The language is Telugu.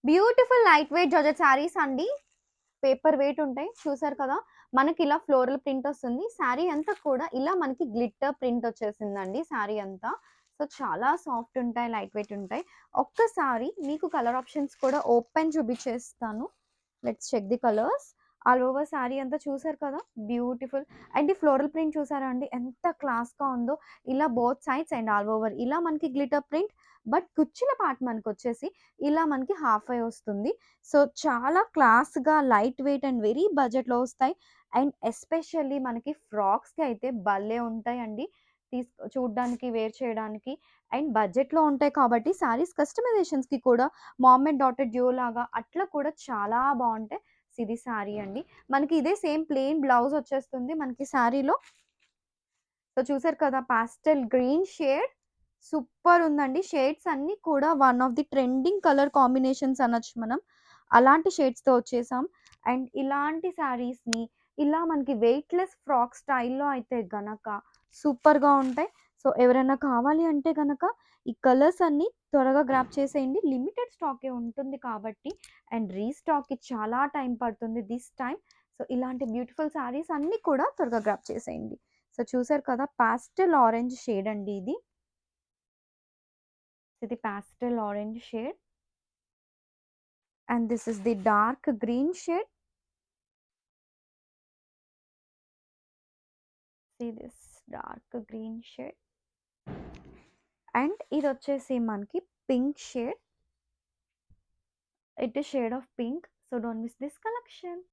Beautiful light weight georgette saris అండి. పేపర్ వెయిట్ ఉంటాయి. చూసారు కదా! మనకి ఇలా ఫ్లోరల్ ప్రింట్ వస్తుంది. శారీ అంతా కూడా ఇలా మనకి గ్లిట్టర్ ప్రింట్ వచ్చేసిందండి శారీ అంతా. సో, చాలా సాఫ్ట్ ఉంటాయి. లైట్ వెయిట్ ఉంటాయి. ఒక్కసారి మీకు కలర్ ఆప్షన్స్ కూడా ఓపెన్ చూపించేస్తాను. Let's check the colours. All over sari అంతా చూసారు కదా! బ్యూటిఫుల్. అండ్ ఈ ఫ్లోరల్ ప్రింట్ చూసారా అండి? ఎంత క్లాస్‌గా ఉందో. ఇలా both sides and all over ఇలా మనకి గ్లిటర్ ప్రింట్. బట్ కుచ్చుల పార్ట్ మనకొచ్చేసి ఇలా మనకి హాఫ్ ఐ వస్తుంది. సో, చాలా క్లాస్‌గా లైట్ వెయిట్ అండ్ వెరీ బడ్జెట్‌లో వస్తాయి. అండ్ ఎస్పెషల్లీ మనకి ఫ్రాక్స్‌కి అయితే భలే ఉంటాయండి. చూడ్డానికి, వేర్ చేయడానికి అండ్ బడ్జెట్‌లో ఉంటాయి కాబట్టి శారీస్ కస్టమైజేషన్స్‌కి కూడా మామ్ అండ్ డాటర్ డ్యూ లాగా అట్లా కూడా చాలా బావుంటాయి. ఇది శారీ అండి. మనకి ఇదే సేమ్ ప్లెయిన్ బ్లౌజ్ వచ్చేస్తుంది మనకి శారీలో. సో, చూసారు కదా! పాస్టెల్ గ్రీన్ షేడ్ సూపర్ ఉందండి. షేడ్స్ అన్నీ కూడా one of the trending colour combinations అనొచ్చు మనం. అలాంటి షేడ్స్‌తో వచ్చేసాం. అండ్ ఇలాంటి శారీస్‌ని ఇలా మనకి వెయిట్‌లెస్ ఫ్రాక్ స్టైల్‌లో అయితే గనక సూపర్‌గా ఉంటాయి. సో, ఎవరైనా కావాలి అంటే గనక ఈ కలర్స్ అన్నీ త్వరగా గ్రాబ్ చేసేయండి. లిమిటెడ్ స్టాకే ఉంటుంది కాబట్టి అండ్ రీస్టాక్‌కి చాలా టైం పడుతుంది దిస్ టైమ్. సో, ఇలాంటి బ్యూటిఫుల్ శారీస్ అన్నీ కూడా త్వరగా గ్రాబ్ చేసేయండి. సో, చూసారు కదా! పాస్టెల్ ఆరెంజ్ షేడ్ అండి ఇది. ఇది pastel orange shade. And this is the dark green shade. See this dark green shade. And ఇదొచ్చేసి మనకి pink shade. It is shade of pink. So, don't miss this collection.